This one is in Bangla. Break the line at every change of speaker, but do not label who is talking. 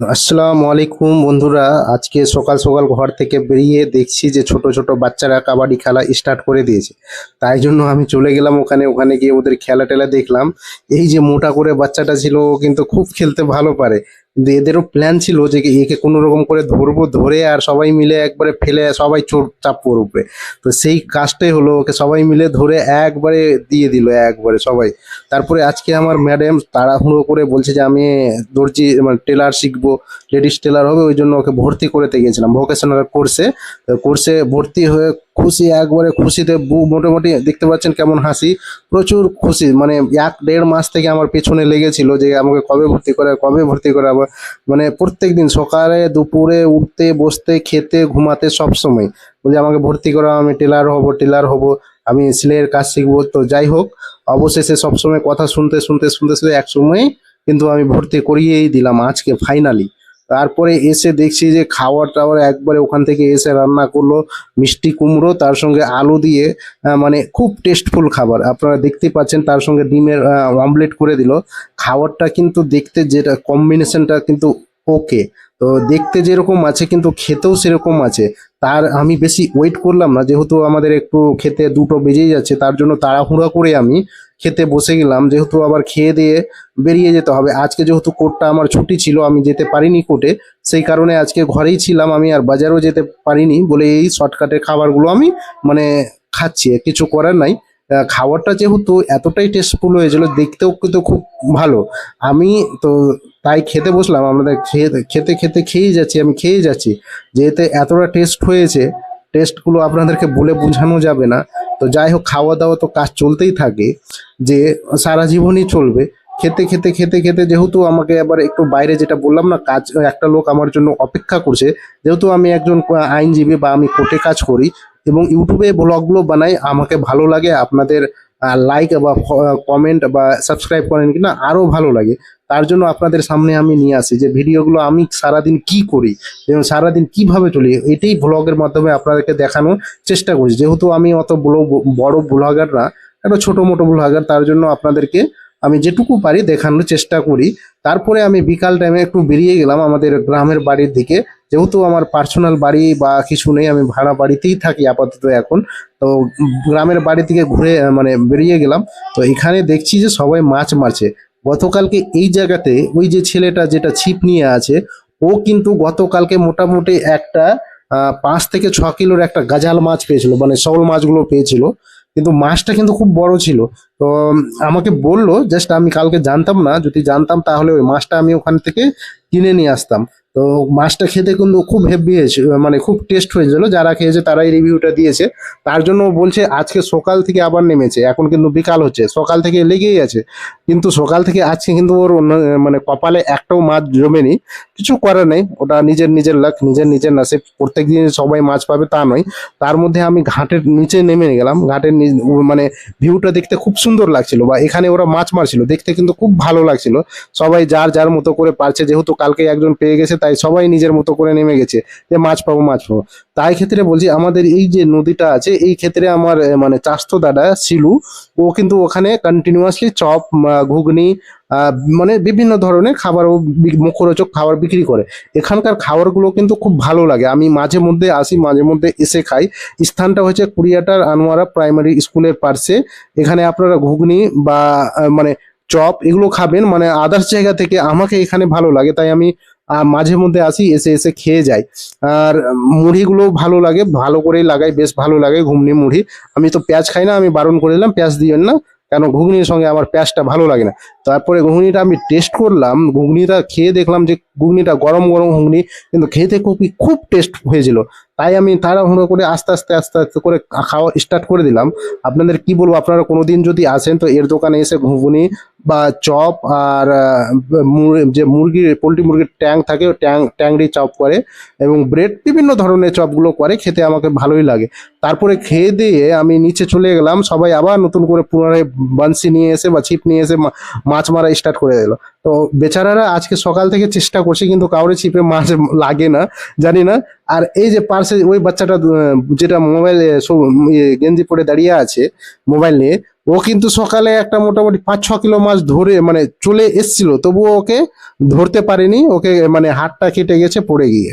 আসসালামু আলাইকুম বন্ধুরা। আজকে সকাল সকাল ঘর থেকে বেরিয়ে দেখছি যে ছোট ছোট বাচ্চারা কাবাডি খেলা স্টার্ট করে দিয়েছে। তাই জন্য আমি চলে গেলাম ওখানে। ওখানে গিয়ে ওদের খেলা টেলা দেখলাম। এই যে মোটা করে বাচ্চাটা ছিল, ও কিন্তু খুব খেলতে ভালো পারে। কিন্তু এদেরও প্ল্যান ছিল যে একে কোনো রকম করে ধরবো, ধরে আর সবাই মিলে একবারে ফেলে সবাই চোর চাপড় উপরে। তো সেই কাজটাই হলো, ওকে সবাই মিলে ধরে একবারে দিয়ে দিল একবারে সবাই। তারপরে আজকে আমার ম্যাডাম তাড়াহুড়ো করে বলছে যে আমি দর্জি মানে টেলার শিখবো, লেডিস টেলার হবে, ওই জন্য ওকে ভর্তি করতে গিয়েছিলাম ভোকেশনাল কোর্সে। কোর্সে ভর্তি হয়ে খুশি, একবারে খুশিতে মোটামুটি দেখতে পাচ্ছেন কেমন হাসি। প্রচুর খুশি, মানে 1-1.5 মাস থেকে আমার পেছনে লেগেছিল যে আমাকে কবে ভর্তি করে, কবে ভর্তি করে। আবার মানে প্রত্যেক দিন সকালে দুপুরে উঠতে বসতে খেতে ঘুমাতে সব সময় বলছে আমাকে ভর্তি করো, আমি টেলার হব, টেলার হব, আমি সেলাইয়ের কাজ শিখবো। তো যাই হোক, অবশেষে সবসময় কথা শুনতে শুনতে শুনতে শুনতে এক সময় কিন্তু আমি ভর্তি করিয়েই দিলাম আজকে ফাইনালি। তারপরে এসে দেখছি যে খাবার টাবার একবারে ওখান থেকে এসে রান্না করলো মিষ্টি কুমড়ো, তার সঙ্গে আলু দিয়ে মানে খুব টেস্টফুল খাবার আপনারা দেখতে পাচ্ছেন। তার সঙ্গে ডিমের অমলেট করে দিল। খাবারটা কিন্তু দেখতে যেটা কম্বিনেশনটা কিন্তু ওকে। তো দেখতে যেরকম আছে কিন্তু খেতেও সেরকম আছে। তার আমি বেশি ওয়েট করলাম না, যেহেতু আমাদের একটু খেতে 2টো বেজেই যাচ্ছে, তার জন্য তাড়াহুড়া করে আমি খেতে বসে গেলাম, যেহেতু আবার খেয়ে দিয়ে বেরিয়ে যেতে হবে। আজকে যেহেতু কোর্টটা আমার ছুটি ছিল, আমি যেতে পারিনি কোর্টে, সেই কারণে আজকে ঘরেই ছিলাম আমি, আর বাজারেও যেতে পারিনি বলে এই শর্টকাটের খাবারগুলো আমি মানে খাচ্ছি, কিছু করার নাই। খাবারটা যেহেতু এতটাই টেস্টফুল হয়েছিল, দেখতেও কিন্তু খুব ভালো। আমি তো তাই খেতে বসলাম। আমাদের খেতে খেতে খেয়েই যাচ্ছি, আমি খেয়েই যাচ্ছি, যেহেতু এতটা টেস্ট হয়েছে। টেস্টগুলো আপনাদেরকে বলে বোঝানো যাবে না। তো যাই হোক, খাওয়া দাওয়া তো কাজ চলতেই থাকে, যে সারা জীবনই চলবে। খেতে খেতে খেতে খেতে যেহেতু আমাকে আবার একটু বাইরে, যেটা বললাম না, কাজ, একটা লোক আমার জন্য অপেক্ষা করছে। যেহেতু আমি একজন আইনজীবী বা আমি কোর্টে কাজ করি এবং ইউটিউবে ব্লগগুলো বানাই, আমাকে ভালো লাগে আপনাদের লাইক বা কমেন্ট বা সাবস্ক্রাইব করেন কিনা আরও ভালো লাগে। তার জন্য আপনাদের সামনে আমি নিয়ে আসি যে ভিডিওগুলো আমি সারাদিন কি করি এবং সারাদিন কিভাবে চলি, এটাই ব্লগের মাধ্যমে আপনাদেরকে দেখানোর চেষ্টা করছি। যেহেতু আমি অত বড় ব্লগার না, একটা ছোটো মোটো ব্লগার, তার জন্য আপনাদেরকে আমি যেটুকু পারি দেখানোর চেষ্টা করি। তারপরে আমি বিকাল টাইমে একটু বেরিয়ে গেলাম আমাদের গ্রামের বাড়ির দিকে। যেহেতু আমার পার্সোনাল বাড়ি বা কিছু নেই, আমি ভাড়া বাড়িতেই থাকি আপাতত এখন। তো গ্রামের বাড়ি থেকে ঘুরে মানে বেরিয়ে গেলাম। তো এখানে দেখছি যে সবাই মাছ মারছে। গতকালকে এই জায়গাতে ওই যে ছেলেটা যেটা ছিপ নিয়ে আছে, ও কিন্তু গতকালকে মোটামুটি একটা 5 থেকে 6 কিলোর একটা গাজাল মাছ পেয়েছিল, মানে শোল মাছগুলো পেয়েছিল। কিন্তু মাছটা কিন্তু খুব বড় ছিল। তো আমাকে বললো, জাস্ট আমি কালকে জানতাম না, যদি জানতাম তাহলে ওই মাছটা আমি ওখান থেকে কিনে নিয়ে আসতাম। তো মাছটা খেতে কিন্তু খুব হেভি হয়েছিল, মানে খুব টেস্ট হয়েছিল। যারা খেয়েছে তারাই রিভিউটা দিয়েছে। তার জন্য বলছে আজকে সকাল থেকে আবার নেমেছে, এখন কিন্তু বিকাল হচ্ছে, সকাল থেকে লেগেই আছে। কিন্তু সকাল থেকে আজকে কিন্তু ওর মানে কপালে একটাও মাছ জমেনি। কিছু করার নেই, ওটা নিজের নিজের লাক, নিজের নিজের নাসিব। প্রত্যেক দিন সবাই মাছ পাবে তা নয়। তার মধ্যে আমি ঘাটের নিচে নেমে গেলাম। ঘাটের মানে ভিউটা দেখতে খুব সুন্দর লাগছিল, বা এখানে ওরা মাছ মারছিল দেখতে কিন্তু খুব ভালো লাগছিল। সবাই যার যার মতো করে পারছে, যেহেতু কালকে একজন পেয়ে গেছে তাই সবাই নিজের মতো করে নেমে গেছে যে মাছ পাবো মাছ পাবো। তাই ক্ষেত্রে বলছি, আমাদের এই যে নদীটা আছে, এই ক্ষেত্রে আমার মানে চাস্তো দাদা শিলু, ও কিন্তু ওখানে কন্টিনিউয়াসলি চপ, ঘুগনি, মানে বিভিন্ন ধরনের খাবার, ও মুখরোচক খাবার বিক্রি করে। এখানকার খাবারগুলো কিন্তু খুব ভালো লাগে, আমি মাঝে মধ্যে আসি, মাঝে মধ্যে এসে খাই। স্থানটা হচ্ছে কুড়িয়াটার আনোয়ারা প্রাইমারি স্কুলের পাশে। এখানে আপনারা ঘুগনি বা মানে চপ এগুলো খাবেন, মানে আদার্স জায়গা থেকে আমাকে এখানে ভালো লাগে, তাই আমি মাঝে মধ্যে আসি, এসে এসে খেয়ে যাই। আর মুড়িগুলো ভালো লাগে, ভালো করেই লাগাই, বেশ ভালো লাগে ঘুগনি মুড়ি। আমি তো পেঁয়াজ খাই না, আমি বারণ করে দিলাম পেঁয়াজ দিবেন না, কেন ঘুগনির সঙ্গে আমার পেঁয়াজটা ভালো লাগে না। তারপরে ঘুগনিটা আমি টেস্ট করলাম, ঘুগনিটা খেয়ে দেখলাম যে ঘুগনিটা গরম গরম ঘুগনি, কিন্তু খেতে খুবই খুব টেস্ট হয়েছিল। তাই আমি তাড়াহুড়ো করে আস্তে আস্তে আস্তে আস্তে করে খাওয়া স্টার্ট করে দিলাম। আপনাদের কি বলবো, আপনারা কোনোদিন যদি আসেন তো এর দোকানে এসে ঘুগনি বা চপ আর যে মুরগির, পোলট্রি মুরগির ট্যাং থাকে, ট্যাংরি চপ করে, এবং ব্রেড, বিভিন্ন ধরনের চপগুলো করে, খেতে আমাকে ভালোই লাগে। তারপরে খেয়ে দিয়ে আমি নিচে চলে গেলাম, সবাই আবার নতুন করে পুনরায় বানসি নিয়ে এসে বা ছিপ নিয়ে এসে মাছ মারা স্টার্ট করে দিল। তো বেচারারা আজকে সকাল থেকে চেষ্টা করছে, কিন্তু কাউরে ছিপে মাছ লাগে না, জানি না। আর এই যে পার্সে ওই বাচ্চাটা যেটা মোবাইলে গেঞ্জি পরে দাঁড়িয়ে আছে মোবাইল নিয়ে, ও ও কিন্তু সকালে একটা মোটামুটি 5-6 কিলো মাছ ধরে মানে চলে এসছিল, তবুও ওকে ধরতে পারেনি, ওকে মানে হাতটা কেটে গেছে পড়ে গিয়ে।